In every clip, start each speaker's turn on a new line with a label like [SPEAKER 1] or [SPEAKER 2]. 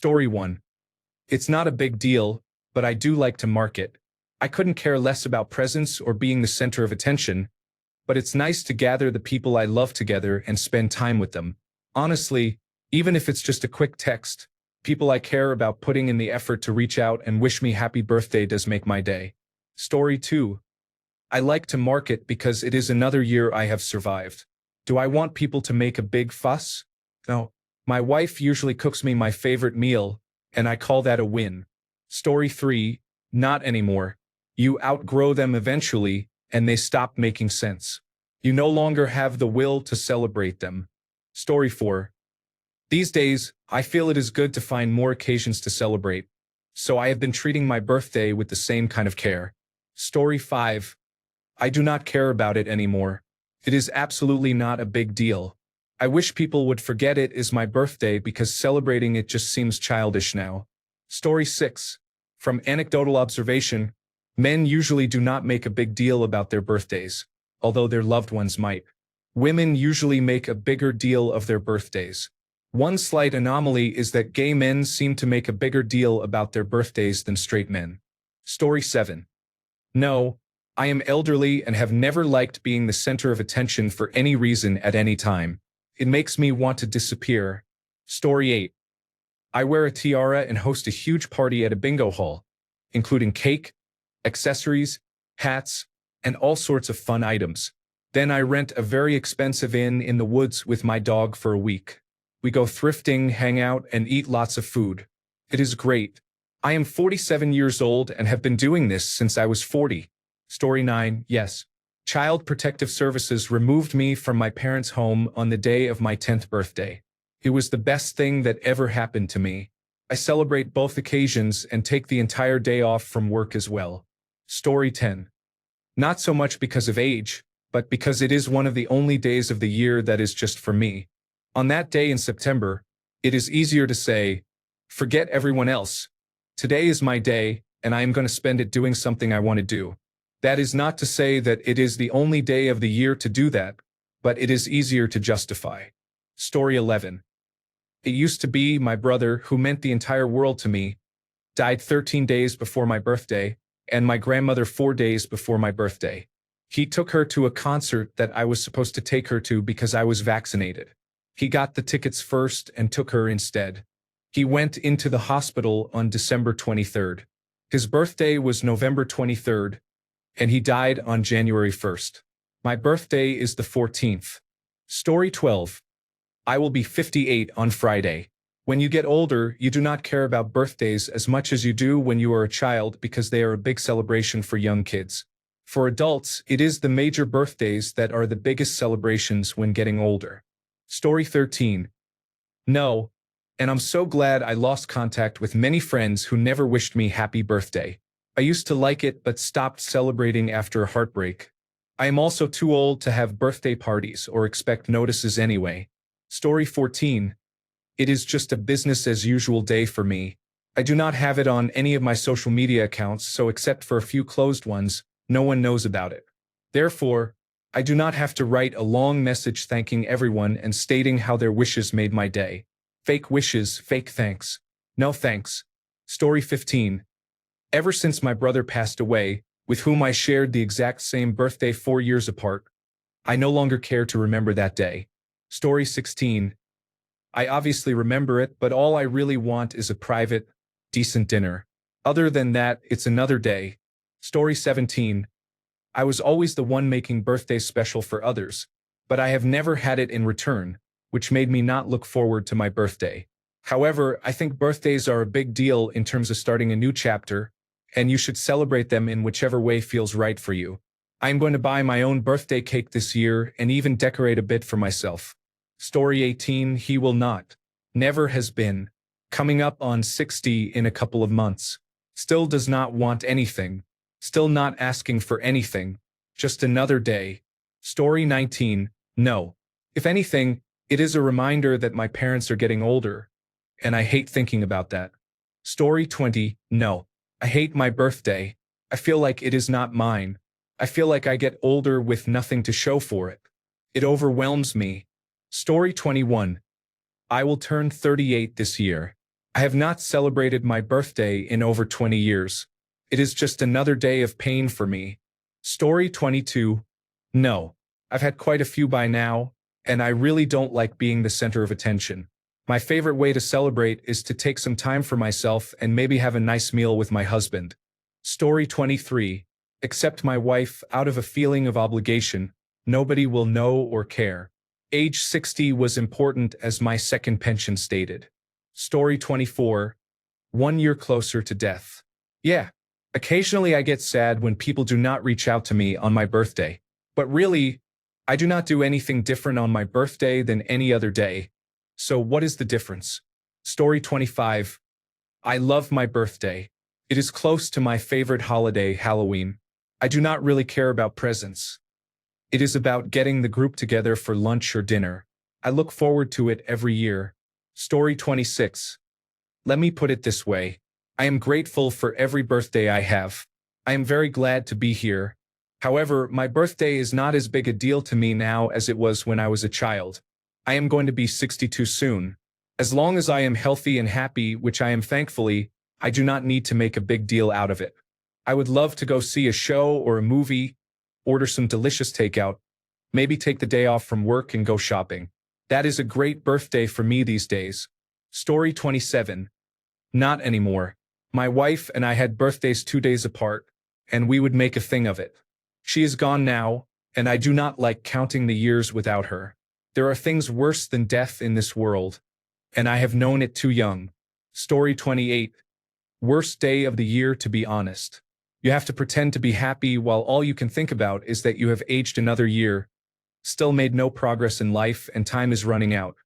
[SPEAKER 1] Story 1. It's not a big deal, but I do like to mark it. I couldn't care less about presents or being the center of attention, but it's nice to gather the people I love together and spend time with them. Honestly, even if it's just a quick text, people I care about putting in the effort to reach out and wish me happy birthday does make my day. Story 2. I like to mark it because it is another year I have survived. Do I want people to make a big fuss? No. My wife usually cooks me my favorite meal, and I call that a win. Story 3. Not anymore. You outgrow them eventually, and they stop making sense. You no longer have the will to celebrate them. Story 4. These days, I feel it is good to find more occasions to celebrate, so I have been treating my birthday with the same kind of care. Story 5. I do not care about it anymore. It is absolutely not a big deal. I wish people would forget it is my birthday because celebrating it just seems childish now. Story 6. From anecdotal observation, men usually do not make a big deal about their birthdays, although their loved ones might. Women usually make a bigger deal of their birthdays. One slight anomaly is that gay men seem to make a bigger deal about their birthdays than straight men. Story 7. No, I am elderly and have never liked being the center of attention for any reason at any time. It makes me want to disappear. Story 8. I wear a tiara and host a huge party at a bingo hall, including cake, accessories, hats, and all sorts of fun items. Then I rent a very expensive inn in the woods with my dog for a week. We go thrifting, hang out, and eat lots of food. It is great. I am 47 years old and have been doing this since I was 40. Story 9. Yes. Child Protective Services removed me from my parents' home on the day of my 10th birthday. It was the best thing that ever happened to me. I celebrate both occasions and take the entire day off from work as well. Story 10. Not so much because of age, but because it is one of the only days of the year that is just for me. On that day in September, it is easier to say, forget everyone else. Today is my day, and I am going to spend it doing something I want to do. That is not to say that it is the only day of the year to do that, but it is easier to justify. Story 11. It used to be my brother, who meant the entire world to me, died 13 days before my birthday, and my grandmother 4 days before my birthday. He took her to a concert that I was supposed to take her to because I was vaccinated. He got the tickets first and took her instead. He went into the hospital on December 23rd. His birthday was November 23rd, and he died on January 1st. My birthday is the 14th. Story 12. I will be 58 on Friday. When you get older, you do not care about birthdays as much as you do when you are a child because they are a big celebration for young kids. For adults, it is the major birthdays that are the biggest celebrations when getting older. Story 13. No, and I'm so glad I lost contact with many friends who never wished me happy birthday. I used to like it but stopped celebrating after a heartbreak. I am also too old to have birthday parties or expect notices anyway. Story 14. It is just a business as usual day for me. I do not have it on any of my social media accounts, so except for a few closed ones, no one knows about it. Therefore, I do not have to write a long message thanking everyone and stating how their wishes made my day. Fake wishes, fake thanks. No thanks. Story 15. Ever since my brother passed away, with whom I shared the exact same birthday 4 years apart, I no longer care to remember that day. Story 16. I obviously remember it, but all I really want is a private, decent dinner. Other than that, it's another day. Story 17. I was always the one making birthdays special for others, but I have never had it in return, which made me not look forward to my birthday. However, I think birthdays are a big deal in terms of starting a new chapter, and you should celebrate them in whichever way feels right for you. I am going to buy my own birthday cake this year and even decorate a bit for myself. Story 18. He will not. Never has been. Coming up on 60 in a couple of months. Still does not want anything. Still not asking for anything. Just another day. Story 19. No. If anything, it is a reminder that my parents are getting older, and I hate thinking about that. Story 20. No. I hate my birthday. I feel like it is not mine. I feel like I get older with nothing to show for it. It overwhelms me. Story 21. I will turn 38 this year. I have not celebrated my birthday in over 20 years. It is just another day of pain for me. Story 22. No. I've had quite a few by now, and I really don't like being the center of attention. My favorite way to celebrate is to take some time for myself and maybe have a nice meal with my husband. Story 23. Accept my wife out of a feeling of obligation. Nobody will know or care. Age 60 was important as my second pension stated. Story 24. 1 year closer to death. Yeah. Occasionally I get sad when people do not reach out to me on my birthday. But really, I do not do anything different on my birthday than any other day. So what is the difference? Story 25. I love my birthday. It is close to my favorite holiday, Halloween. I do not really care about presents. It is about getting the group together for lunch or dinner. I look forward to it every year. Story 26. Let me put it this way. I am grateful for every birthday I have. I am very glad to be here. However, my birthday is not as big a deal to me now as it was when I was a child. I am going to be 62 soon. As long as I am healthy and happy, which I am thankfully, I do not need to make a big deal out of it. I would love to go see a show or a movie, order some delicious takeout, maybe take the day off from work and go shopping. That is a great birthday for me these days. Story 27. Not anymore. My wife and I had birthdays 2 days apart, and we would make a thing of it. She is gone now, and I do not like counting the years without her. There are things worse than death in this world, and I have known it too young. Story 28. Worst day of the year, to be honest. You have to pretend to be happy while all you can think about is that you have aged another year, still made no progress in life, and time is running out.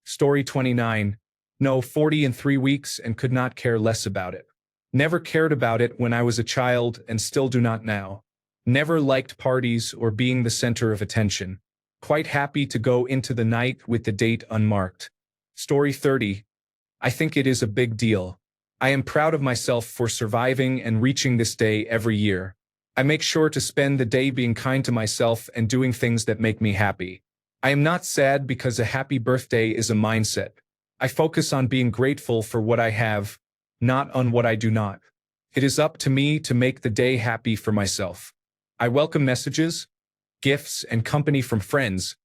[SPEAKER 1] Story 29. No, 40 in 3 weeks and could not care less about it. Never cared about it when I was a child and still do not now. Never liked parties or being the center of attention. Quite happy to go into the night with the date unmarked. Story 30. I think it is a big deal. I am proud of myself for surviving and reaching this day every year. I make sure to spend the day being kind to myself and doing things that make me happy. I am not sad because a happy birthday is a mindset. I focus on being grateful for what I have, not on what I do not. It is up to me to make the day happy for myself. I welcome messages, gifts, and company from friends,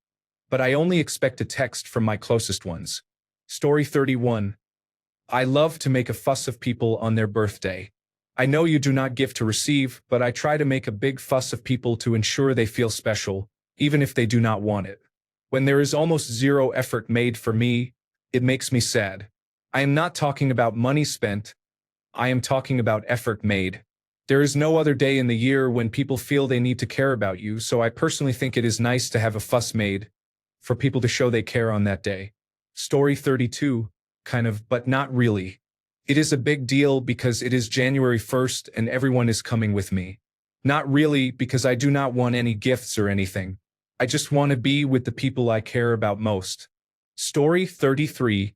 [SPEAKER 1] but I only expect a text from my closest ones. Story 31. I love to make a fuss of people on their birthday. I know you do not give to receive, but I try to make a big fuss of people to ensure they feel special, even if they do not want it. When there is almost zero effort made for me, it makes me sad. I am not talking about money spent. I am talking about effort made. There is no other day in the year when people feel they need to care about you, so I personally think it is nice to have a fuss made for people to show they care on that day. Story 32, kind of, but not really. It is a big deal because it is January 1st and everyone is coming with me. Not really, because I do not want any gifts or anything. I just want to be with the people I care about most. Story 33.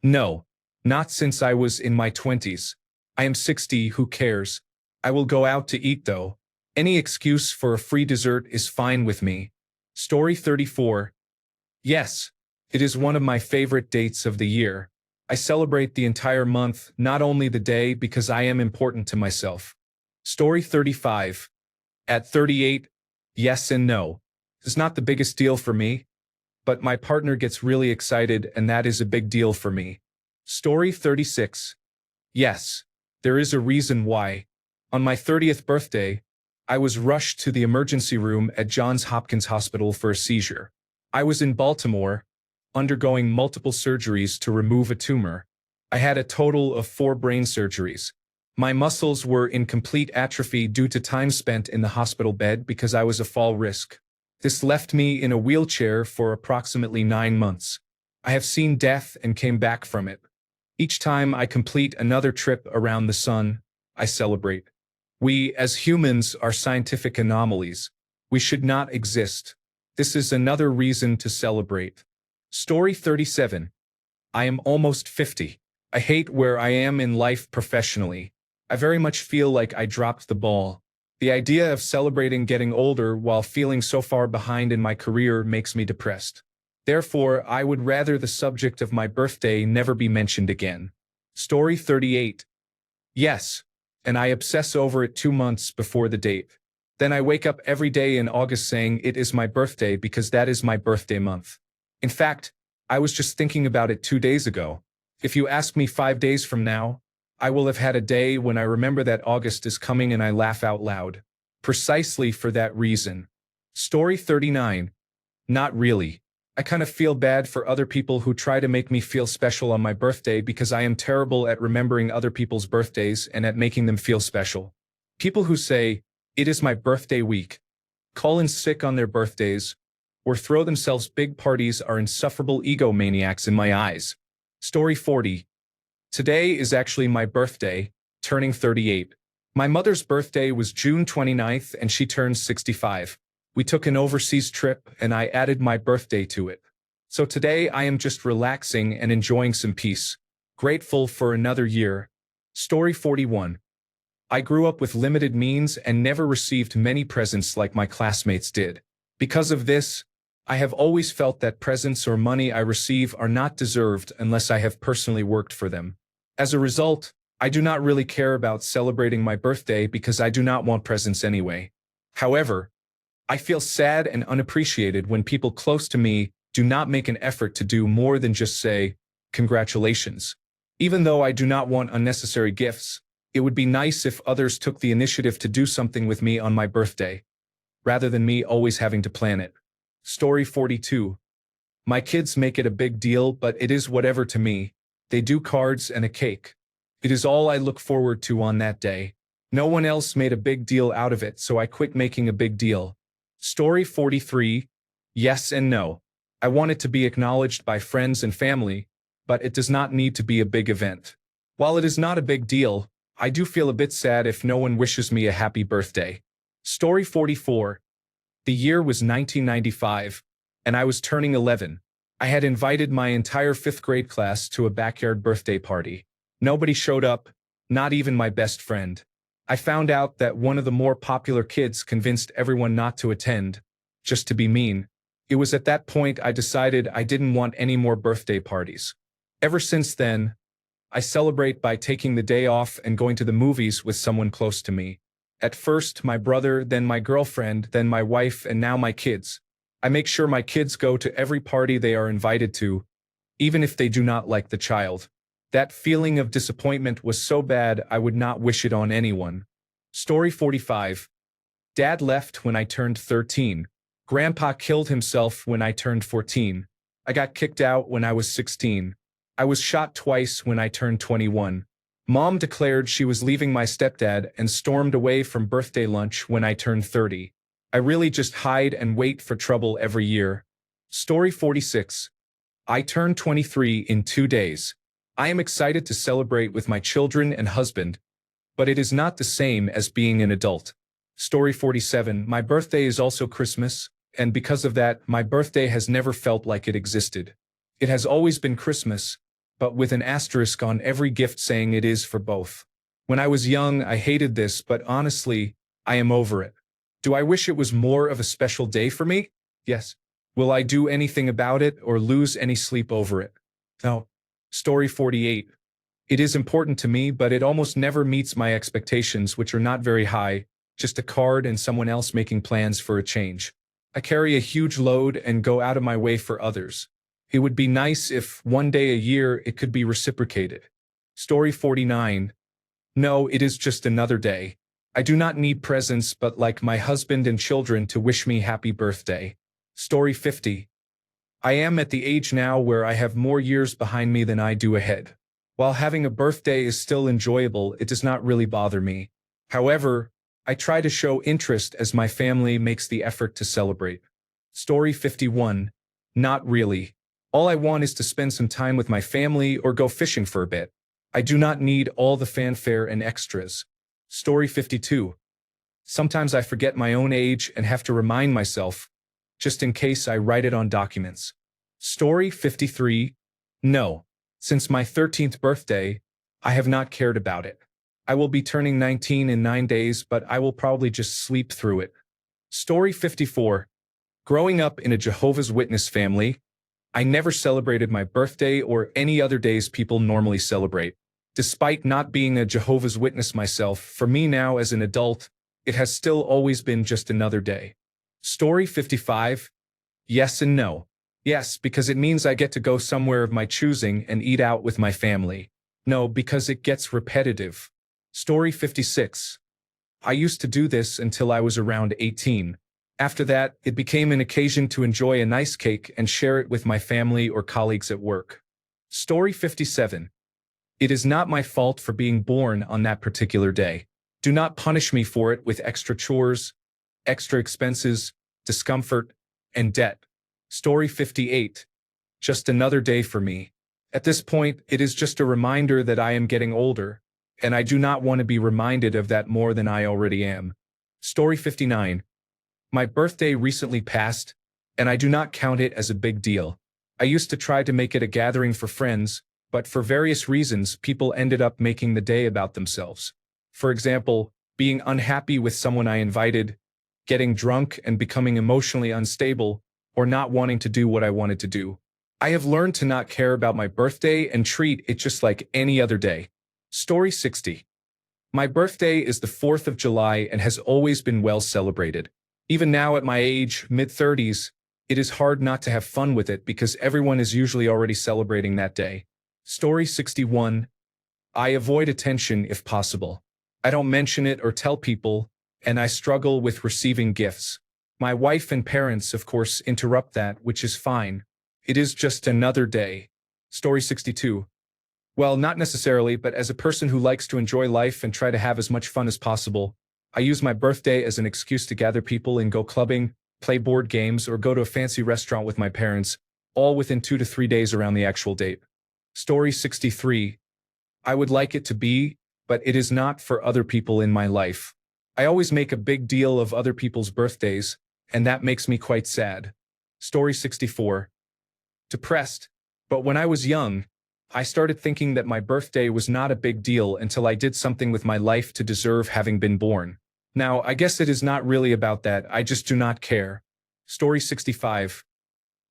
[SPEAKER 1] No, not since I was in my 20s. I am 60, who cares? I will go out to eat though. Any excuse for a free dessert is fine with me. Story 34. Yes, it is one of my favorite dates of the year. I celebrate the entire month, not only the day, because I am important to myself. Story 35. At 38, yes and no. It's not the biggest deal for me, but my partner gets really excited and that is a big deal for me. Story 36. Yes, there is a reason why. On my 30th birthday, I was rushed to the emergency room at Johns Hopkins Hospital for a seizure. I was in Baltimore, undergoing multiple surgeries to remove a tumor. I had a total of 4 brain surgeries. My muscles were in complete atrophy due to time spent in the hospital bed because I was a fall risk. This left me in a wheelchair for approximately 9 months. I have seen death and came back from it. Each time I complete another trip around the sun, I celebrate. We, as humans, are scientific anomalies. We should not exist. This is another reason to celebrate. Story 37. I am almost 50. I hate where I am in life professionally. I very much feel like I dropped the ball. The idea of celebrating getting older while feeling so far behind in my career makes me depressed. Therefore, I would rather the subject of my birthday never be mentioned again. Story 38. Yes. And I obsess over it 2 months before the date. Then I wake up every day in August saying it is my birthday because that is my birthday month. In fact, I was just thinking about it 2 days ago. If you ask me 5 days from now, I will have had a day when I remember that August is coming and I laugh out loud. Precisely for that reason. Story 39. Not really. I kind of feel bad for other people who try to make me feel special on my birthday because I am terrible at remembering other people's birthdays and at making them feel special. People who say, "It is my birthday week," call in sick on their birthdays, or throw themselves big parties are insufferable egomaniacs in my eyes. Story 40. Today is actually my birthday, turning 38. My mother's birthday was June 29th and she turned 65. We took an overseas trip and I added my birthday to it. So today I am just relaxing and enjoying some peace. Grateful for another year. Story 41. I grew up with limited means and never received many presents like my classmates did. Because of this, I have always felt that presents or money I receive are not deserved unless I have personally worked for them. As a result, I do not really care about celebrating my birthday because I do not want presents anyway. However, I feel sad and unappreciated when people close to me do not make an effort to do more than just say, "Congratulations." Even though I do not want unnecessary gifts, it would be nice if others took the initiative to do something with me on my birthday, rather than me always having to plan it. Story 42. My kids make it a big deal, but it is whatever to me. They do cards and a cake. It is all I look forward to on that day. No one else made a big deal out of it, so I quit making a big deal. Story 43. Yes and no. I want it to be acknowledged by friends and family, but it does not need to be a big event. While it is not a big deal, I do feel a bit sad if no one wishes me a happy birthday. Story 44. The year was 1995, and I was turning 11. I had invited my entire 5th grade class to a backyard birthday party. Nobody showed up, not even my best friend. I found out that one of the more popular kids convinced everyone not to attend, just to be mean. It was at that point I decided I didn't want any more birthday parties. Ever since then, I celebrate by taking the day off and going to the movies with someone close to me. At first, my brother, then my girlfriend, then my wife, and now my kids. I make sure my kids go to every party they are invited to, even if they do not like the child. That feeling of disappointment was so bad I would not wish it on anyone. Story 45. Dad left when I turned 13. Grandpa killed himself when I turned 14. I got kicked out when I was 16. I was shot twice when I turned 21. Mom declared she was leaving my stepdad and stormed away from birthday lunch when I turned 30. I really just hide and wait for trouble every year. Story 46. I turned 23 in 2 days. I am excited to celebrate with my children and husband, but it is not the same as being an adult. Story 47. My birthday is also Christmas, and because of that, my birthday has never felt like it existed. It has always been Christmas, but with an asterisk on every gift saying it is for both. When I was young, I hated this, but honestly, I am over it. Do I wish it was more of a special day for me? Yes. Will I do anything about it or lose any sleep over it? No. Story 48. It is important to me, but it almost never meets my expectations, which are not very high, just a card and someone else making plans for a change. I carry a huge load and go out of my way for others. It would be nice if one day a year it could be reciprocated. Story 49. No, it is just another day. I do not need presents but like my husband and children to wish me happy birthday. Story 50. I am at the age now where I have more years behind me than I do ahead. While having a birthday is still enjoyable, it does not really bother me. However, I try to show interest as my family makes the effort to celebrate. Story 51. Not really. All I want is to spend some time with my family or go fishing for a bit. I do not need all the fanfare and extras. Story 52. Sometimes I forget my own age and have to remind myself, just in case I write it on documents. Story 53. No. Since my 13th birthday, I have not cared about it. I will be turning 19 in 9 days, but I will probably just sleep through it. Story 54. Growing up in a Jehovah's Witness family, I never celebrated my birthday or any other days people normally celebrate. Despite not being a Jehovah's Witness myself, for me now as an adult, it has still always been just another day. Story 55. Yes and no. Yes, because it means I get to go somewhere of my choosing and eat out with my family. No, because it gets repetitive. Story 56. I used to do this until I was around 18. After that, it became an occasion to enjoy a nice cake and share it with my family or colleagues at work. Story 57. It is not my fault for being born on that particular day. Do not punish me for it with extra chores, extra expenses, discomfort, and debt. Story 58. Just another day for me. At this point, it is just a reminder that I am getting older, and I do not want to be reminded of that more than I already am. Story 59. My birthday recently passed, and I do not count it as a big deal. I used to try to make it a gathering for friends, but for various reasons, people ended up making the day about themselves. For example, being unhappy with someone I invited, getting drunk and becoming emotionally unstable, or not wanting to do what I wanted to do. I have learned to not care about my birthday and treat it just like any other day. Story 60. My birthday is the 4th of July and has always been well celebrated. Even now at my age, mid-30s, it is hard not to have fun with it because everyone is usually already celebrating that day. Story 61. I avoid attention if possible. I don't mention it or tell people, and I struggle with receiving gifts. My wife and parents, of course, interrupt that, which is fine. It is just another day. Story 62. Well, not necessarily, but as a person who likes to enjoy life and try to have as much fun as possible, I use my birthday as an excuse to gather people and go clubbing, play board games, or go to a fancy restaurant with my parents, all within 2 to 3 days around the actual date. Story 63. I would like it to be, but it is not for other people in my life. I always make a big deal of other people's birthdays, and that makes me quite sad. Story 64. Depressed. But when I was young, I started thinking that my birthday was not a big deal until I did something with my life to deserve having been born. Now, I guess it is not really about that, I just do not care. Story 65.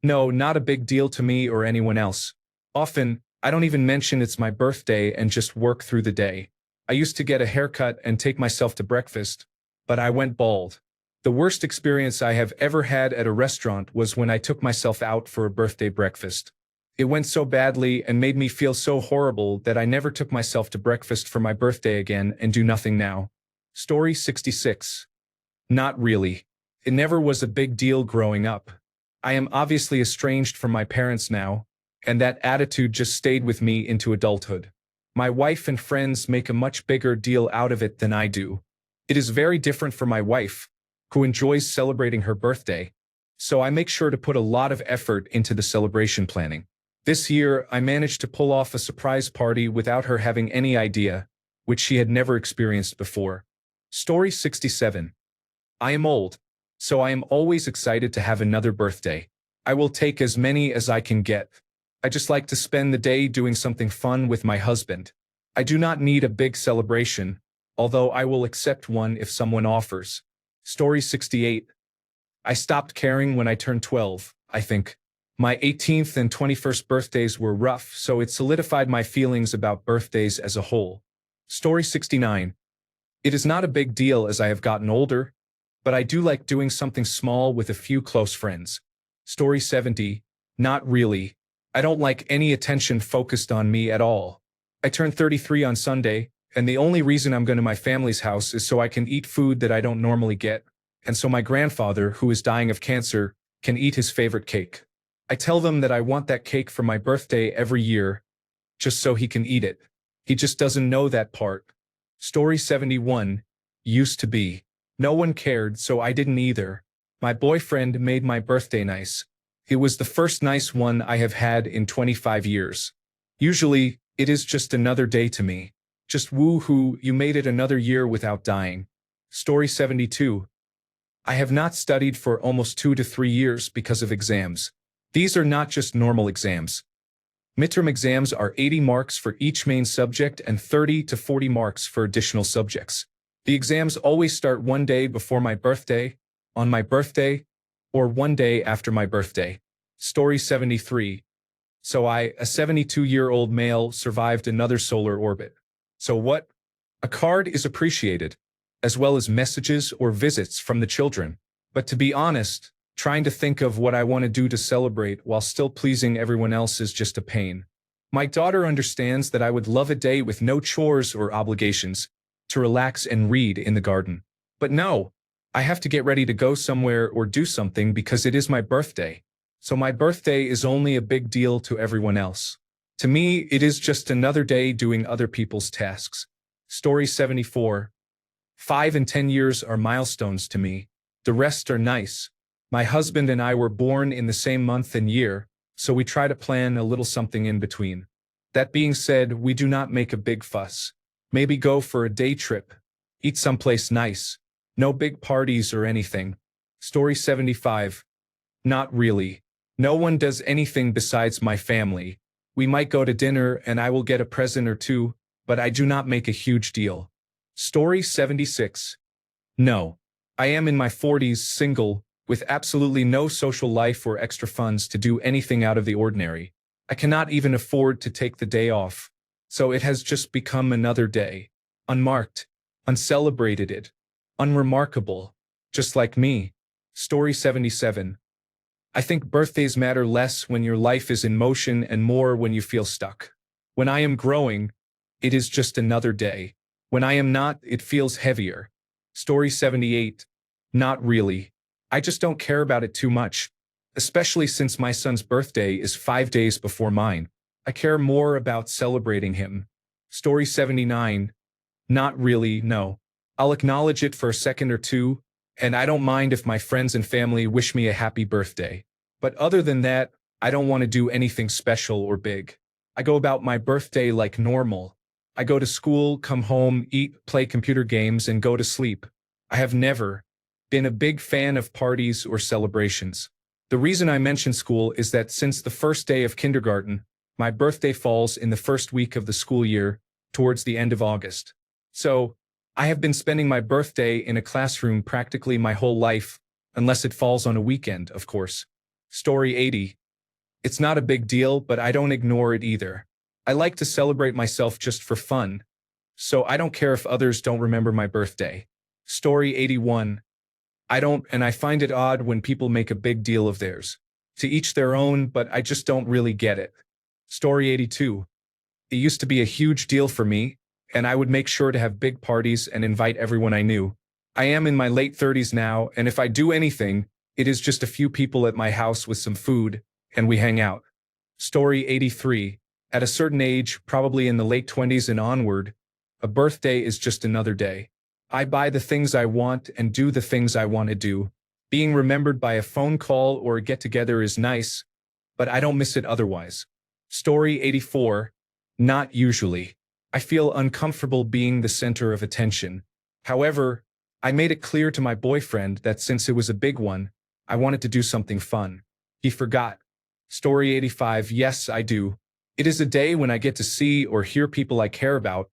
[SPEAKER 1] No, not a big deal to me or anyone else. Often, I don't even mention it's my birthday and just work through the day. I used to get a haircut and take myself to breakfast, but I went bald. The worst experience I have ever had at a restaurant was when I took myself out for a birthday breakfast. It went so badly and made me feel so horrible that I never took myself to breakfast for my birthday again and do nothing now. Story 66. Not really. It never was a big deal growing up. I am obviously estranged from my parents now, and that attitude just stayed with me into adulthood. My wife and friends make a much bigger deal out of it than I do. It is very different for my wife, who enjoys celebrating her birthday, so I make sure to put a lot of effort into the celebration planning. This year, I managed to pull off a surprise party without her having any idea, which she had never experienced before. Story 67. I am old, so I am always excited to have another birthday. I will take as many as I can get. I just like to spend the day doing something fun with my husband. I do not need a big celebration, although I will accept one if someone offers. Story 68. I stopped caring when I turned 12, I think. My 18th and 21st birthdays were rough, so it solidified my feelings about birthdays as a whole. Story 69. It is not a big deal as I have gotten older, but I do like doing something small with a few close friends. Story 70. Not really. I don't like any attention focused on me at all. I turned 33 on Sunday, and the only reason I'm going to my family's house is so I can eat food that I don't normally get, and so my grandfather, who is dying of cancer, can eat his favorite cake. I tell them that I want that cake for my birthday every year, just so he can eat it. He just doesn't know that part. Story 71. Used to be. No one cared, so I didn't either. My boyfriend made my birthday nice. It was the first nice one I have had in 25 years. Usually, it is just another day to me. Just woo-hoo, you made it another year without dying. Story 72. I have not studied for almost 2 to 3 years because of exams. These are not just normal exams. Midterm exams are 80 marks for each main subject and 30 to 40 marks for additional subjects. The exams always start one day before my birthday, on my birthday, or one day after my birthday. Story 73. So I, a 72-year-old male, survived another solar orbit. So what? A card is appreciated, as well as messages or visits from the children. But to be honest, trying to think of what I want to do to celebrate while still pleasing everyone else is just a pain. My daughter understands that I would love a day with no chores or obligations, to relax and read in the garden. But no, I have to get ready to go somewhere or do something because it is my birthday. So my birthday is only a big deal to everyone else. To me, it is just another day doing other people's tasks. Story 74. 5 and 10 years are milestones to me. The rest are nice. My husband and I were born in the same month and year, so we try to plan a little something in between. That being said, we do not make a big fuss. Maybe go for a day trip. Eat someplace nice. No big parties or anything. Story 75. Not really. No one does anything besides my family. We might go to dinner and I will get a present or two, but I do not make a huge deal. Story 76. No. I am in my 40s, single, with absolutely no social life or extra funds to do anything out of the ordinary. I cannot even afford to take the day off. So it has just become another day. Unmarked. Uncelebrated it. Unremarkable. Just like me. Story 77. I think birthdays matter less when your life is in motion and more when you feel stuck. When I am growing, it is just another day. When I am not, it feels heavier. Story 78. Not really. I just don't care about it too much. Especially since my son's birthday is 5 days before mine. I care more about celebrating him. Story 79. Not really, no. I'll acknowledge it for a second or two, and I don't mind if my friends and family wish me a happy birthday. But other than that, I don't want to do anything special or big. I go about my birthday like normal. I go to school, come home, eat, play computer games, and go to sleep. I have never been a big fan of parties or celebrations. The reason I mention school is that since the first day of kindergarten, my birthday falls in the first week of the school year, towards the end of August. So, I have been spending my birthday in a classroom practically my whole life, unless it falls on a weekend, of course. Story 80. It's not a big deal, but I don't ignore it either. I like to celebrate myself just for fun, so I don't care if others don't remember my birthday. Story 81. I don't, and I find it odd when people make a big deal of theirs. To each their own, but I just don't really get it. Story 82. It used to be a huge deal for me, and I would make sure to have big parties and invite everyone I knew. I am in my late 30s now, and if I do anything, it is just a few people at my house with some food, and we hang out. Story 83. At a certain age, probably in the late 20s and onward, a birthday is just another day. I buy the things I want and do the things I want to do. Being remembered by a phone call or a get-together is nice, but I don't miss it otherwise. Story 84. Not usually. I feel uncomfortable being the center of attention. However, I made it clear to my boyfriend that since it was a big one, I wanted to do something fun. He forgot. Story 85. Yes, I do. It is a day when I get to see or hear people I care about,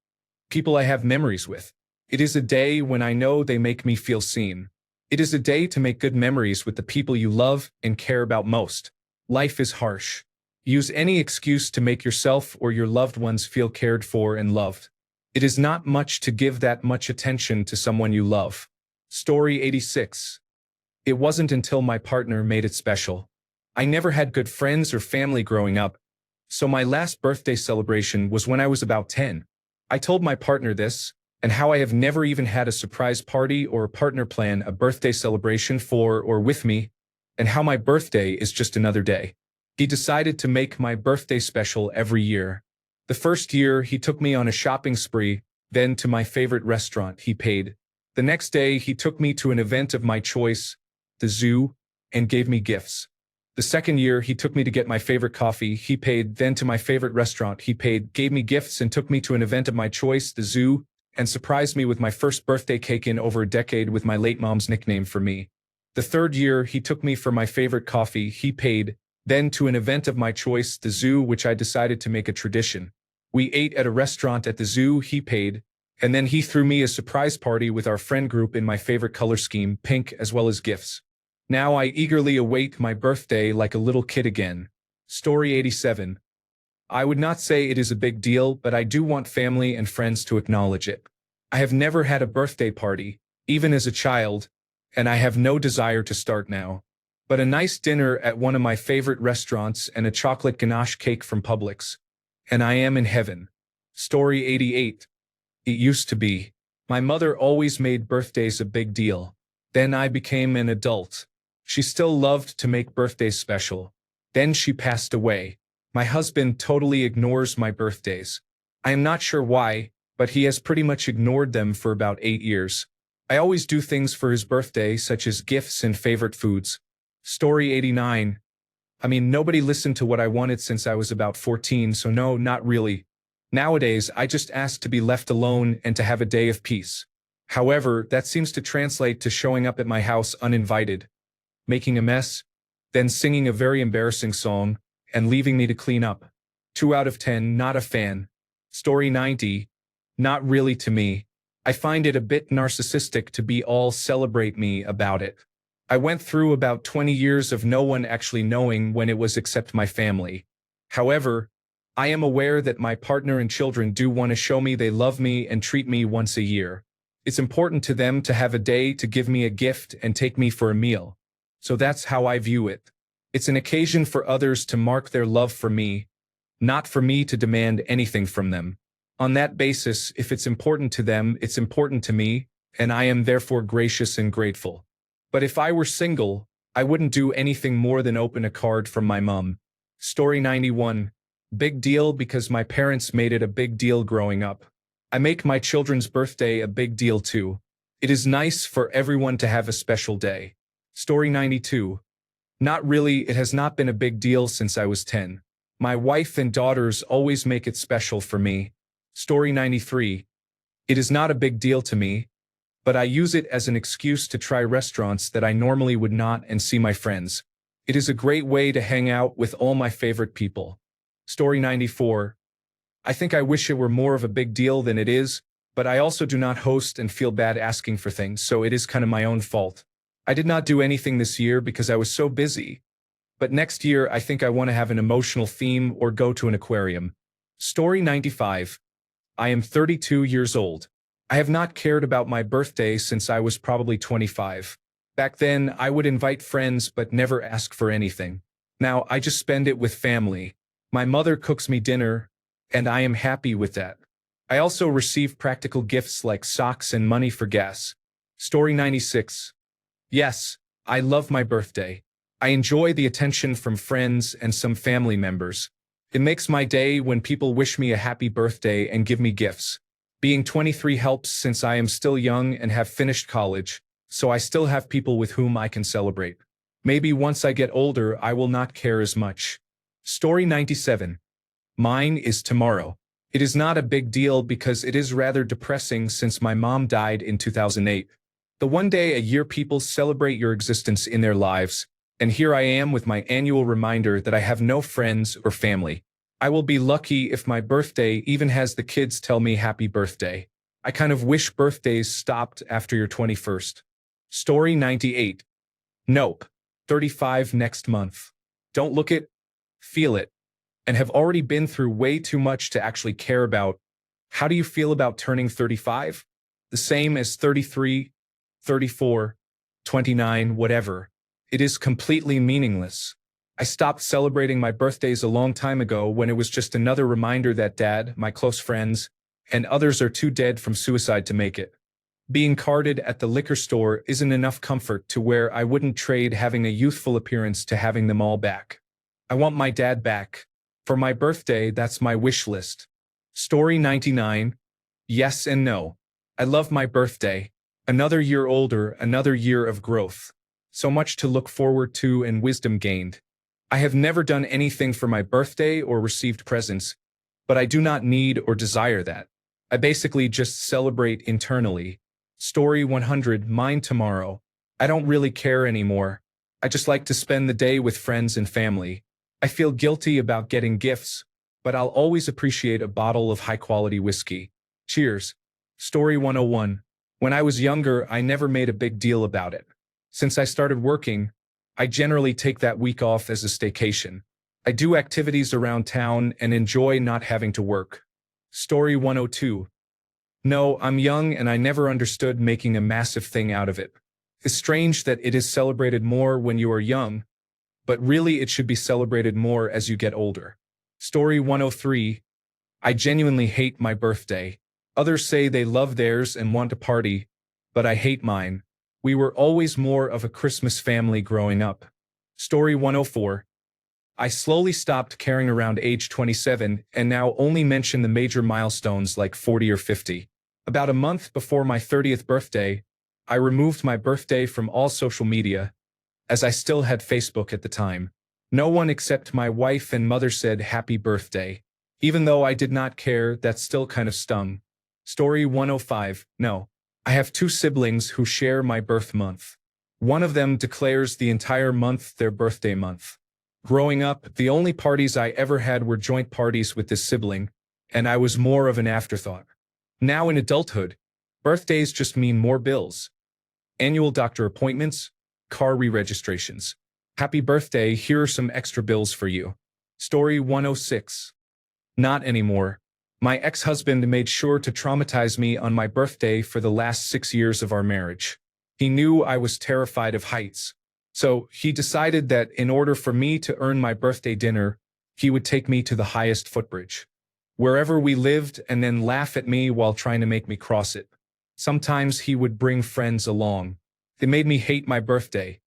[SPEAKER 1] people I have memories with. It is a day when I know they make me feel seen. It is a day to make good memories with the people you love and care about most. Life is harsh. Use any excuse to make yourself or your loved ones feel cared for and loved. It is not much to give that much attention to someone you love. Story 86. It wasn't until my partner made it special. I never had good friends or family growing up, so my last birthday celebration was when I was about 10. I told my partner this, and how I have never even had a surprise party or a partner plan a birthday celebration for or with me, and how my birthday is just another day. He decided to make my birthday special every year. The first year, he took me on a shopping spree, then to my favorite restaurant, he paid. The next day, he took me to an event of my choice, the zoo, and gave me gifts. The second year, he took me to get my favorite coffee, he paid, then to my favorite restaurant, he paid, gave me gifts and took me to an event of my choice, the zoo, and surprised me with my first birthday cake in over a decade with my late mom's nickname for me. The third year, he took me for my favorite coffee, he paid, then to an event of my choice, the zoo, which I decided to make a tradition. We ate at a restaurant at the zoo, he paid, and then he threw me a surprise party with our friend group in my favorite color scheme, pink, as well as gifts. Now I eagerly await my birthday like a little kid again. Story 87. I would not say it is a big deal, but I do want family and friends to acknowledge it. I have never had a birthday party, even as a child, and I have no desire to start now. But a nice dinner at one of my favorite restaurants and a chocolate ganache cake from Publix, and I am in heaven. Story 88. It used to be. My mother always made birthdays a big deal. Then I became an adult. She still loved to make birthdays special. Then she passed away. My husband totally ignores my birthdays. I am not sure why, but he has pretty much ignored them for about 8 years. I always do things for his birthday, such as gifts and favorite foods. Story 89. I mean, nobody listened to what I wanted since I was about 14, so no, not really. Nowadays, I just ask to be left alone and to have a day of peace. However, that seems to translate to showing up at my house uninvited, making a mess, then singing a very embarrassing song, and leaving me to clean up. 2 out of 10, not a fan. Story 90. Not really to me. I find it a bit narcissistic to be all celebrate me about it. I went through about 20 years of no one actually knowing when it was except my family. However, I am aware that my partner and children do want to show me they love me and treat me once a year. It's important to them to have a day to give me a gift and take me for a meal. So that's how I view it. It's an occasion for others to mark their love for me, not for me to demand anything from them. On that basis, if it's important to them, it's important to me, and I am therefore gracious and grateful. But if I were single, I wouldn't do anything more than open a card from my mom. Story 91. Big deal because my parents made it a big deal growing up. I make my children's birthday a big deal too. It is nice for everyone to have a special day. Story 92. Not really, it has not been a big deal since I was 10. My wife and daughters always make it special for me. Story 93. It is not a big deal to me, but I use it as an excuse to try restaurants that I normally would not and see my friends. It is a great way to hang out with all my favorite people. Story 94. I think I wish it were more of a big deal than it is, but I also do not host and feel bad asking for things, so it is kind of my own fault. I did not do anything this year because I was so busy, but next year I think I want to have an emotional theme or go to an aquarium. Story 95. I am 32 years old. I have not cared about my birthday since I was probably 25. Back then, I would invite friends but never ask for anything. Now, I just spend it with family. My mother cooks me dinner, and I am happy with that. I also receive practical gifts like socks and money for gas. Story 96. Yes, I love my birthday. I enjoy the attention from friends and some family members. It makes my day when people wish me a happy birthday and give me gifts. Being 23 helps since I am still young and have finished college, so I still have people with whom I can celebrate. Maybe once I get older, I will not care as much. Story 97. Mine is tomorrow. It is not a big deal because it is rather depressing since my mom died in 2008. The one day a year people celebrate your existence in their lives, and here I am with my annual reminder that I have no friends or family. I will be lucky if my birthday even has the kids tell me happy birthday. I kind of wish birthdays stopped after your 21st. Story 98. Nope. 35 next month. Don't look it, feel it, and have already been through way too much to actually care about. How do you feel about turning 35? The same as 33, 34, 29, whatever. It is completely meaningless. I stopped celebrating my birthdays a long time ago when it was just another reminder that Dad, my close friends, and others are too dead from suicide to make it. Being carded at the liquor store isn't enough comfort to where I wouldn't trade having a youthful appearance to having them all back. I want my dad back. For my birthday, that's my wish list. Story 99. Yes and no. I love my birthday. Another year older, another year of growth. So much to look forward to and wisdom gained. I have never done anything for my birthday or received presents, but I do not need or desire that. I basically just celebrate internally. Story 100. Mine tomorrow. I don't really care anymore. I just like to spend the day with friends and family. I feel guilty about getting gifts, but I'll always appreciate a bottle of high-quality whiskey. Cheers. Story 101. When I was younger, I never made a big deal about it. Since I started working, I generally take that week off as a staycation. I do activities around town and enjoy not having to work. Story 102. No, I'm young and I never understood making a massive thing out of it. It's strange that it is celebrated more when you are young, but really it should be celebrated more as you get older. Story 103. I genuinely hate my birthday. Others say they love theirs and want to party, but I hate mine. We were always more of a Christmas family growing up. Story 104. I slowly stopped caring around age 27 and now only mention the major milestones like 40 or 50. About a month before my 30th birthday, I removed my birthday from all social media, as I still had Facebook at the time. No one except my wife and mother said happy birthday. Even though I did not care, that still kind of stung. Story 105. No. I have two siblings who share my birth month. One of them declares the entire month their birthday month. Growing up, the only parties I ever had were joint parties with this sibling, and I was more of an afterthought. Now in adulthood, birthdays just mean more bills. Annual doctor appointments, car re-registrations. Happy birthday, here are some extra bills for you. Story 106. Not anymore. My ex-husband made sure to traumatize me on my birthday for the last 6 years of our marriage. He knew I was terrified of heights. So he decided that in order for me to earn my birthday dinner, he would take me to the highest footbridge, wherever we lived, and then laugh at me while trying to make me cross it. Sometimes he would bring friends along. It made me hate my birthday,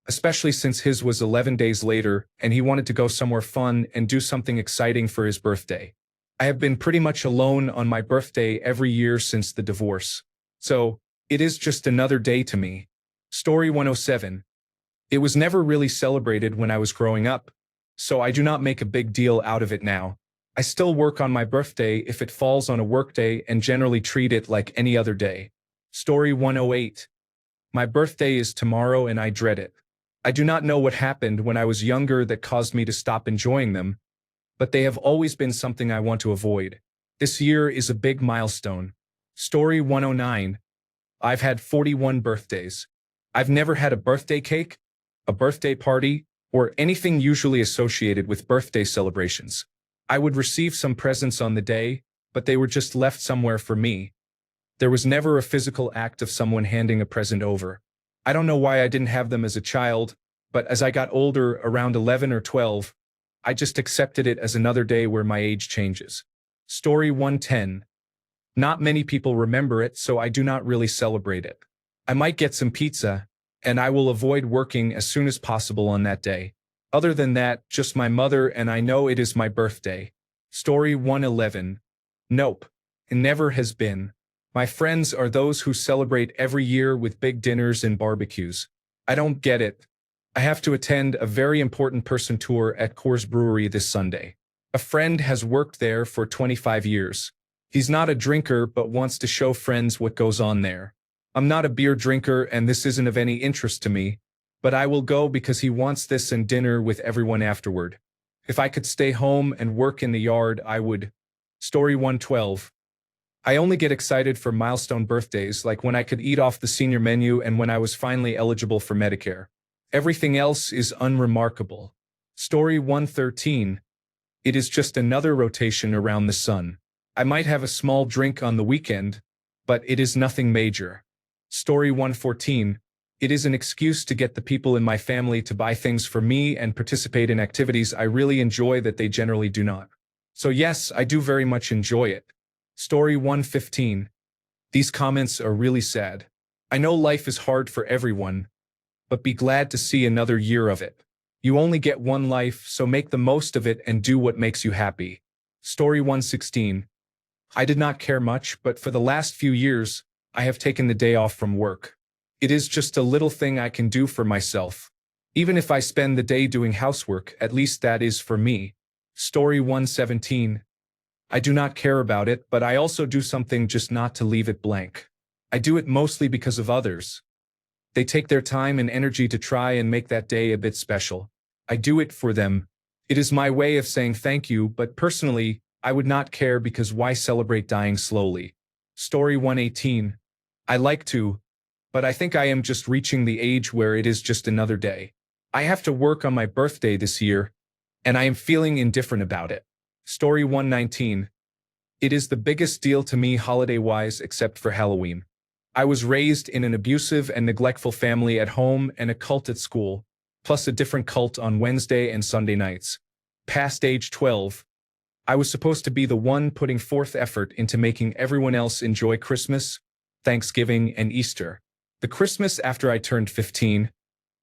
[SPEAKER 1] especially since his was 11 days later and he wanted to go somewhere fun and do something exciting for his birthday. I have been pretty much alone on my birthday every year since the divorce. So, it is just another day to me. Story 107. It was never really celebrated when I was growing up, so I do not make a big deal out of it now. I still work on my birthday if it falls on a workday and generally treat it like any other day. Story 108. My birthday is tomorrow and I dread it. I do not know what happened when I was younger that caused me to stop enjoying them, but they have always been something I want to avoid. This year is a big milestone. Story 109. I've had 41 birthdays. I've never had a birthday cake, a birthday party, or anything usually associated with birthday celebrations. I would receive some presents on the day, but they were just left somewhere for me. There was never a physical act of someone handing a present over. I don't know why I didn't have them as a child, but as I got older, around 11 or 12, I just accepted it as another day where my age changes. Story 110. Not many people remember it, so I do not really celebrate it. I might get some pizza, and I will avoid working as soon as possible on that day. Other than that, just my mother and I know it is my birthday. Story 111. Nope. It never has been. My friends are those who celebrate every year with big dinners and barbecues. I don't get it. I have to attend a very important person tour at Coors Brewery this Sunday. A friend has worked there for 25 years. He's not a drinker but wants to show friends what goes on there. I'm not a beer drinker and this isn't of any interest to me, but I will go because he wants this and dinner with everyone afterward. If I could stay home and work in the yard, I would. Story 112. I only get excited for milestone birthdays like when I could eat off the senior menu and when I was finally eligible for Medicare. Everything else is unremarkable. Story 113. It is just another rotation around the sun. I might have a small drink on the weekend, but it is nothing major. Story 114. It is an excuse to get the people in my family to buy things for me and participate in activities I really enjoy that they generally do not. So yes, I do very much enjoy it. Story 115. These comments are really sad. I know life is hard for everyone, but be glad to see another year of it. You only get one life, so make the most of it and do what makes you happy. Story 116. I did not care much, but for the last few years, I have taken the day off from work. It is just a little thing I can do for myself. Even if I spend the day doing housework, at least that is for me. Story 117. I do not care about it, but I also do something just not to leave it blank. I do it mostly because of others. They take their time and energy to try and make that day a bit special. I do it for them. It is my way of saying thank you, but personally, I would not care because why celebrate dying slowly? Story 118. I like to, but I think I am just reaching the age where it is just another day. I have to work on my birthday this year, and I am feeling indifferent about it. Story 119. It is the biggest deal to me holiday-wise except for Halloween. I was raised in an abusive and neglectful family at home and a cult at school, plus a different cult on Wednesday and Sunday nights. Past age 12, I was supposed to be the one putting forth effort into making everyone else enjoy Christmas, Thanksgiving, and Easter. The Christmas after I turned 15,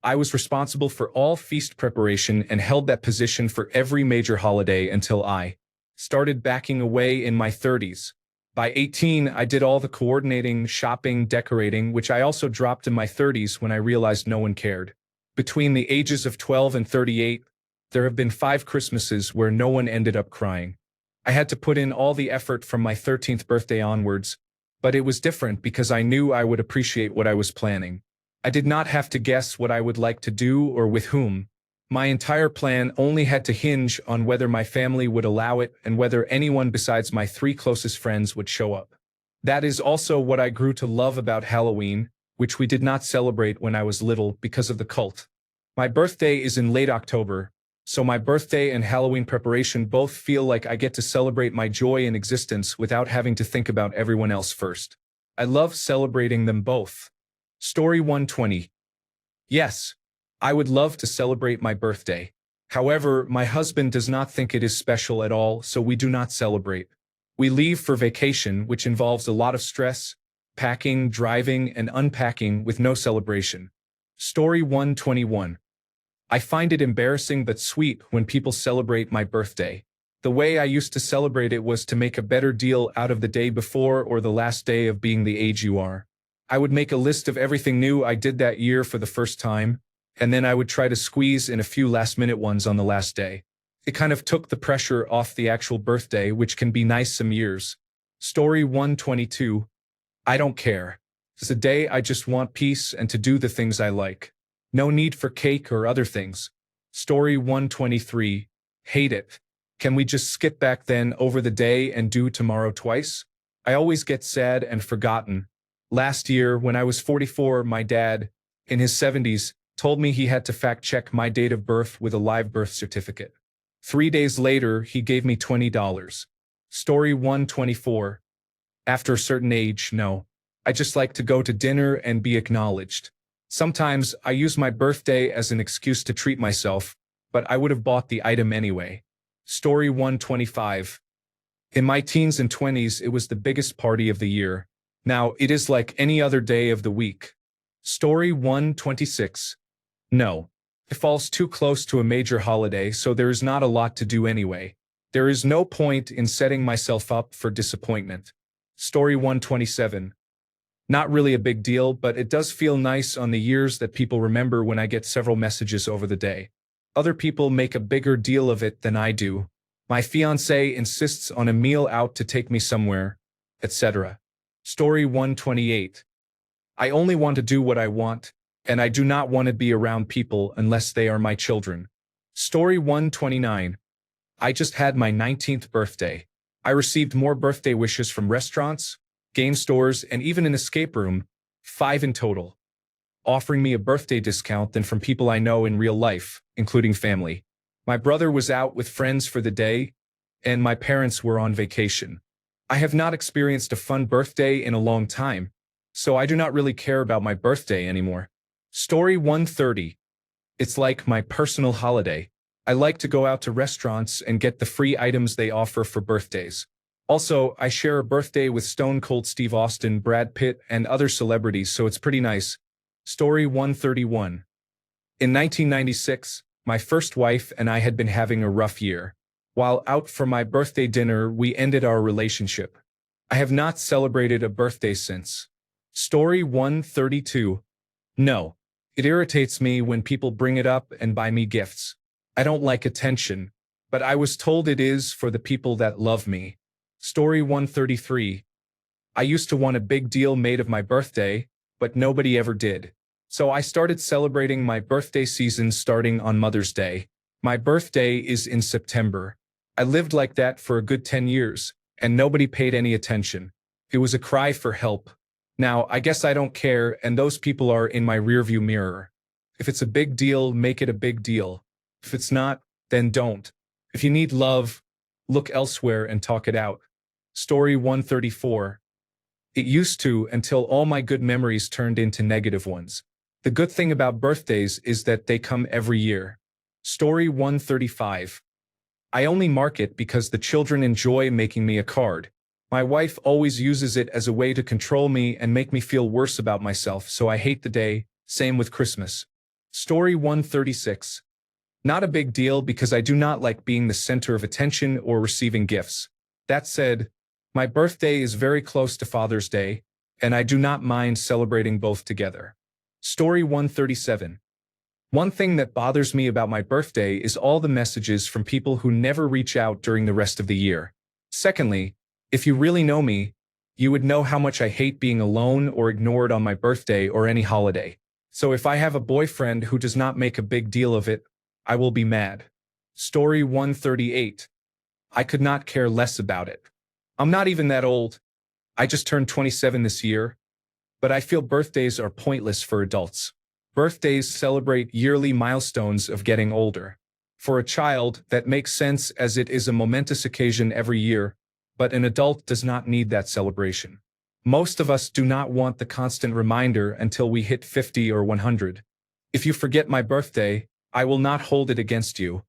[SPEAKER 1] I was responsible for all feast preparation and held that position for every major holiday until I started backing away in my 30s. By 18, I did all the coordinating, shopping, decorating, which I also dropped in my 30s when I realized no one cared. Between the ages of 12 and 38, there have been 5 Christmases where no one ended up crying. I had to put in all the effort from my 13th birthday onwards, but it was different because I knew I would appreciate what I was planning. I did not have to guess what I would like to do or with whom. My entire plan only had to hinge on whether my family would allow it and whether anyone besides my 3 closest friends would show up. That is also what I grew to love about Halloween, which we did not celebrate when I was little because of the cult. My birthday is in late October, so my birthday and Halloween preparation both feel like I get to celebrate my joy in existence without having to think about everyone else first. I love celebrating them both. Story 120. Yes, I would love to celebrate my birthday. However, my husband does not think it is special at all, so we do not celebrate. We leave for vacation, which involves a lot of stress, packing, driving, and unpacking with no celebration. Story 121. I find it embarrassing but sweet when people celebrate my birthday. The way I used to celebrate it was to make a better deal out of the day before or the last day of being the age you are. I would make a list of everything new I did that year for the first time, and then I would try to squeeze in a few last-minute ones on the last day. It kind of took the pressure off the actual birthday, which can be nice some years. Story 122. I don't care. It's a day I just want peace and to do the things I like. No need for cake or other things. Story 123. Hate it. Can we just skip back then over the day and do tomorrow twice? I always get sad and forgotten. Last year, when I was 44, my dad, in his 70s, told me he had to fact-check my date of birth with a live birth certificate. 3 days later, he gave me $20. Story 124. After a certain age, no. I just like to go to dinner and be acknowledged. Sometimes I use my birthday as an excuse to treat myself, but I would have bought the item anyway. Story 125. In my teens and 20s, it was the biggest party of the year. Now, it is like any other day of the week. Story 126. No. It falls too close to a major holiday, so there is not a lot to do anyway. There is no point in setting myself up for disappointment. Story 127. Not really a big deal, but it does feel nice on the years that people remember when I get several messages over the day. Other people make a bigger deal of it than I do. My fiancé insists on a meal out to take me somewhere, etc. Story 128. I only want to do what I want, and I do not want to be around people unless they are my children. Story 129. I just had my 19th birthday. I received more birthday wishes from restaurants, game stores, and even an escape room, 5 in total, offering me a birthday discount than from people I know in real life, including family. My brother was out with friends for the day, and my parents were on vacation. I have not experienced a fun birthday in a long time, so I do not really care about my birthday anymore. Story 130. It's like my personal holiday. I like to go out to restaurants and get the free items they offer for birthdays. Also, I share a birthday with Stone Cold Steve Austin, Brad Pitt, and other celebrities, so it's pretty nice. Story 131. In 1996, my first wife and I had been having a rough year. While out for my birthday dinner, we ended our relationship. I have not celebrated a birthday since. Story 132. No. It irritates me when people bring it up and buy me gifts. I don't like attention, but I was told it is for the people that love me. Story 133. I used to want a big deal made of my birthday, but nobody ever did. So I started celebrating my birthday season starting on Mother's Day. My birthday is in September. I lived like that for a good 10 years, and nobody paid any attention. It was a cry for help. Now, I guess I don't care, and those people are in my rearview mirror. If it's a big deal, make it a big deal. If it's not, then don't. If you need love, look elsewhere and talk it out. Story 134. It used to until all my good memories turned into negative ones. The good thing about birthdays is that they come every year. Story 135. I only mark it because the children enjoy making me a card. My wife always uses it as a way to control me and make me feel worse about myself, so I hate the day. Same with Christmas. Story 136. Not a big deal because I do not like being the center of attention or receiving gifts. That said, my birthday is very close to Father's Day, and I do not mind celebrating both together. Story 137. One thing that bothers me about my birthday is all the messages from people who never reach out during the rest of the year. Secondly, if you really know me, you would know how much I hate being alone or ignored on my birthday or any holiday. So if I have a boyfriend who does not make a big deal of it, I will be mad. Story 138. I could not care less about it. I'm not even that old. I just turned 27 this year. But I feel birthdays are pointless for adults. Birthdays celebrate yearly milestones of getting older. For a child, that makes sense as it is a momentous occasion every year, but an adult does not need that celebration. Most of us do not want the constant reminder until we hit 50 or 100. If you forget my birthday, I will not hold it against you.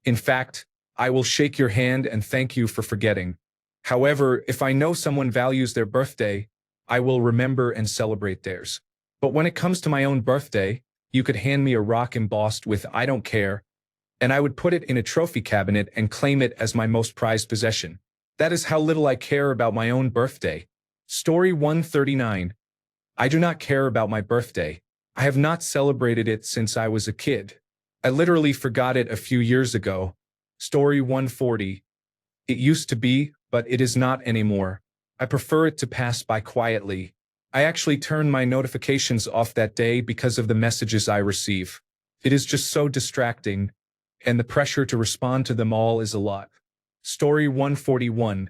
[SPEAKER 1] In fact, I will shake your hand and thank you for forgetting. However, if I know someone values their birthday, I will remember and celebrate theirs. But when it comes to my own birthday, you could hand me a rock embossed with "I don't care," and I would put it in a trophy cabinet and claim it as my most prized possession. That is how little I care about my own birthday. Story 139. I do not care about my birthday. I have not celebrated it since I was a kid. I literally forgot it a few years ago. Story 140. It used to be, but it is not anymore. I prefer it to pass by quietly. I actually turn my notifications off that day because of the messages I receive. It is just so distracting, and the pressure to respond to them all is a lot. Story 141.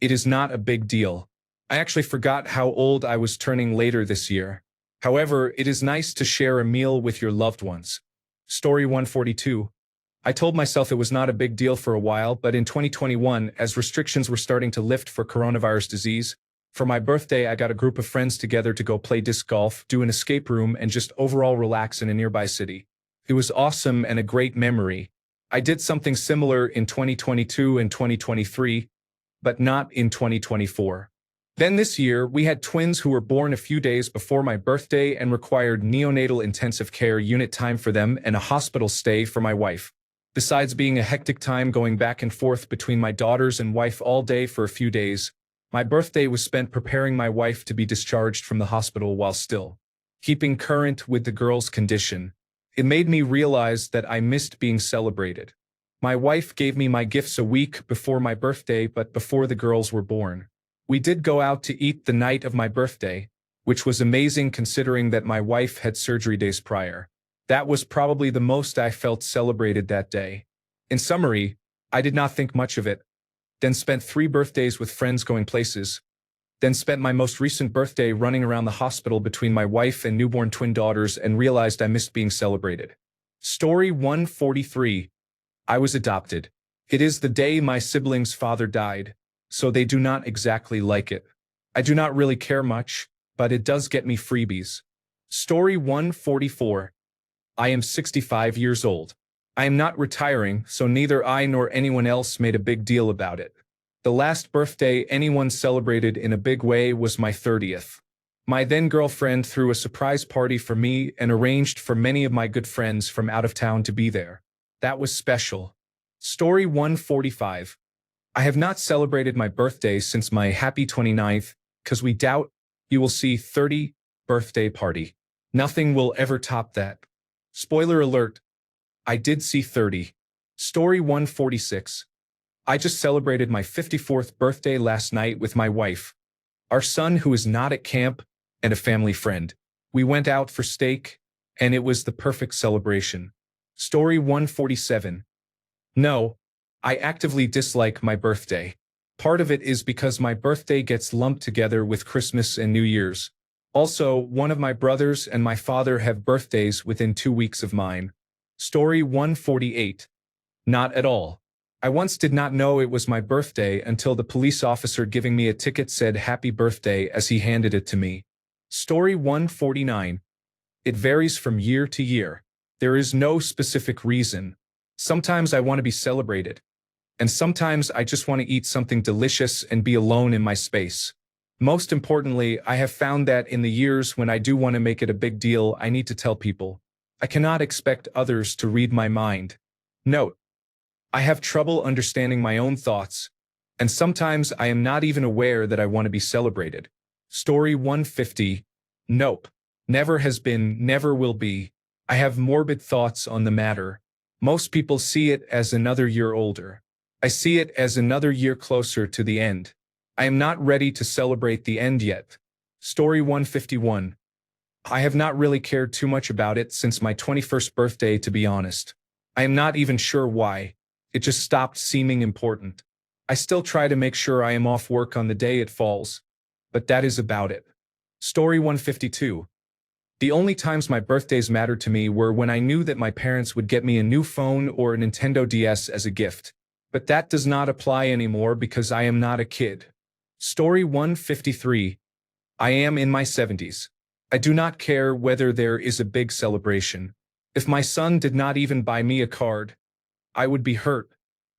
[SPEAKER 1] It is not a big deal. I actually forgot how old I was turning later this year. However, it is nice to share a meal with your loved ones. Story 142. I told myself it was not a big deal for a while, but in 2021, as restrictions were starting to lift for coronavirus disease, for my birthday I got a group of friends together to go play disc golf, do an escape room, and just overall relax in a nearby city. It was awesome and a great memory. I did something similar in 2022 and 2023, but not in 2024. Then this year, we had twins who were born a few days before my birthday and required neonatal intensive care unit time for them and a hospital stay for my wife. Besides being a hectic time going back and forth between my daughters and wife all day for a few days, my birthday was spent preparing my wife to be discharged from the hospital while still keeping current with the girl's condition. It made me realize that I missed being celebrated. My wife gave me my gifts a week before my birthday, but before the girls were born. We did go out to eat the night of my birthday, which was amazing considering that my wife had surgery days prior. That was probably the most I felt celebrated that day. In summary, I did not think much of it. Then spent 3 birthdays with friends going places. Then spent my most recent birthday running around the hospital between my wife and newborn twin daughters and realized I missed being celebrated. Story 143. I was adopted. It is the day my siblings' father died, so they do not exactly like it. I do not really care much, but it does get me freebies. Story 144. I am 65 years old. I am not retiring, so neither I nor anyone else made a big deal about it. The last birthday anyone celebrated in a big way was my 30th. My then-girlfriend threw a surprise party for me and arranged for many of my good friends from out of town to be there. That was special. Story 145. I have not celebrated my birthday since my happy 29th, cause we doubt you will see 30 birthday party. Nothing will ever top that. Spoiler alert, I did see 30. Story 146. I just celebrated my 54th birthday last night with my wife, our son who is not at camp, and a family friend. We went out for steak, and it was the perfect celebration. Story 147. No, I actively dislike my birthday. Part of it is because my birthday gets lumped together with Christmas and New Year's. Also, one of my brothers and my father have birthdays within 2 weeks of mine. Story 148. Not at all. I once did not know it was my birthday until the police officer giving me a ticket said happy birthday as he handed it to me. Story 149. It varies from year to year. There is no specific reason. Sometimes I want to be celebrated. And sometimes I just want to eat something delicious and be alone in my space. Most importantly, I have found that in the years when I do want to make it a big deal, I need to tell people. I cannot expect others to read my mind. Note: I have trouble understanding my own thoughts, and sometimes I am not even aware that I want to be celebrated. Story 150. Nope. Never has been, never will be. I have morbid thoughts on the matter. Most people see it as another year older. I see it as another year closer to the end. I am not ready to celebrate the end yet. Story 151. I have not really cared too much about it since my 21st birthday, to be honest. I am not even sure why. It just stopped seeming important. I still try to make sure I am off work on the day it falls, but that is about it. Story 152. The only times my birthdays mattered to me were when I knew that my parents would get me a new phone or a Nintendo DS as a gift. But that does not apply anymore because I am not a kid. Story 153. I am in my 70s. I do not care whether there is a big celebration. If my son did not even buy me a card, I would be hurt,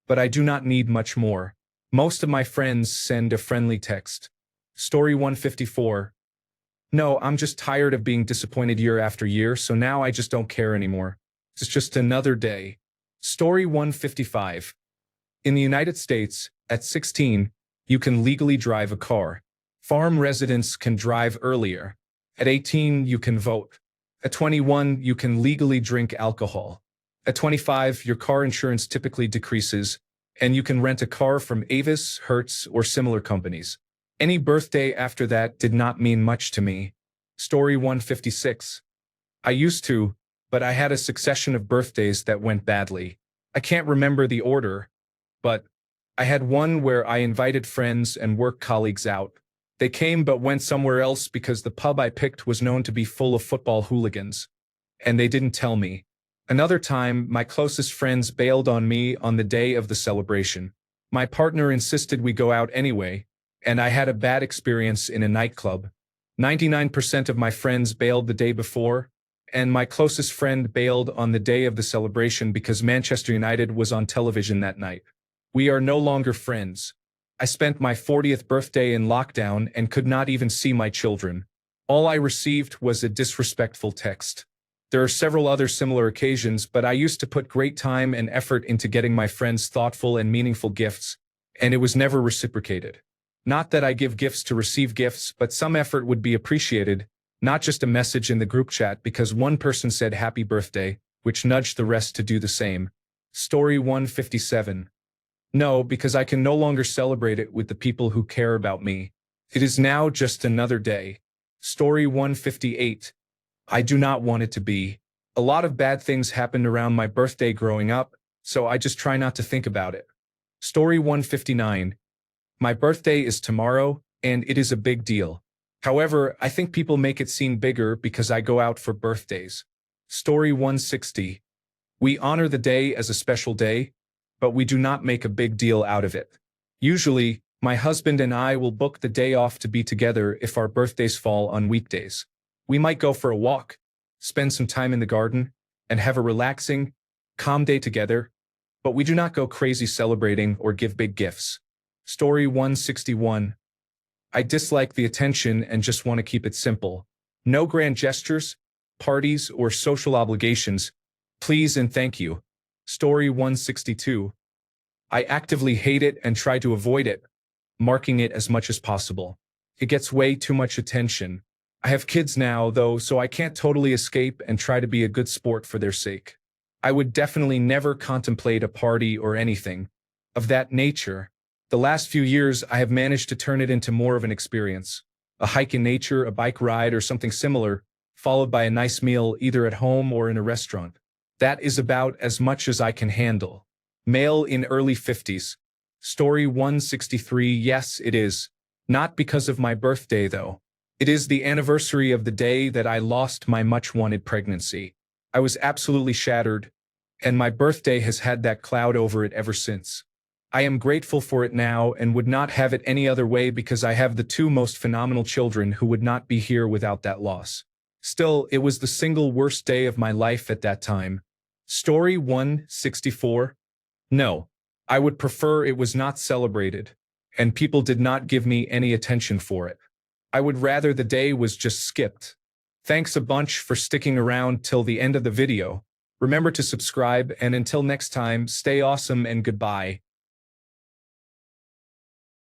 [SPEAKER 1] but I do not need much more. Most of my friends send a friendly text. Story 154. No, I'm just tired of being disappointed year after year, so now I just don't care anymore. It's just another day. Story 155. In the United States, at 16, you can legally drive a car. Farm residents can drive earlier. At 18, you can vote. At 21, you can legally drink alcohol. At 25, your car insurance typically decreases, and you can rent a car from Avis, Hertz, or similar companies. Any birthday after that did not mean much to me. Story 156. I used to, but I had a succession of birthdays that went badly. I can't remember the order, but I had one where I invited friends and work colleagues out. They came but went somewhere else because the pub I picked was known to be full of football hooligans. And they didn't tell me. Another time, my closest friends bailed on me on the day of the celebration. My partner insisted we go out anyway, and I had a bad experience in a nightclub. 99% of my friends bailed the day before, and my closest friend bailed on the day of the celebration because Manchester United was on television that night. We are no longer friends. I spent my 40th birthday in lockdown and could not even see my children. All I received was a disrespectful text. There are several other similar occasions, but I used to put great time and effort into getting my friends thoughtful and meaningful gifts, and it was never reciprocated. Not that I give gifts to receive gifts, but some effort would be appreciated, not just a message in the group chat because one person said happy birthday, which nudged the rest to do the same. Story 157. No, because I can no longer celebrate it with the people who care about me. It is now just another day. Story 158. I do not want it to be. A lot of bad things happened around my birthday growing up, so I just try not to think about it. Story 159. My birthday is tomorrow, and it is a big deal. However, I think people make it seem bigger because I go out for birthdays. Story 160. We honor the day as a special day, but we do not make a big deal out of it. Usually, my husband and I will book the day off to be together if our birthdays fall on weekdays. We might go for a walk, spend some time in the garden, and have a relaxing, calm day together, but we do not go crazy celebrating or give big gifts. Story 161. I dislike the attention and just want to keep it simple. No grand gestures, parties, or social obligations. Please and thank you. Story 162. I actively hate it and try to avoid it, marking it as much as possible. It gets way too much attention. I have kids now, though, so I can't totally escape and try to be a good sport for their sake. I would definitely never contemplate a party or anything of that nature. The last few years, I have managed to turn it into more of an experience. A hike in nature, a bike ride, or something similar, followed by a nice meal either at home or in a restaurant. That is about as much as I can handle. Male in early 50s. Story 163. Yes, it is. Not because of my birthday, though. It is the anniversary of the day that I lost my much-wanted pregnancy. I was absolutely shattered, and my birthday has had that cloud over it ever since. I am grateful for it now and would not have it any other way because I have the two most phenomenal children who would not be here without that loss. Still, it was the single worst day of my life at that time. Story 164. No, I would prefer it was not celebrated, and people did not give me any attention for it. I would rather the day was just skipped. Thanks a bunch for sticking around till the end of the video. Remember to subscribe, and until next time, stay awesome and goodbye.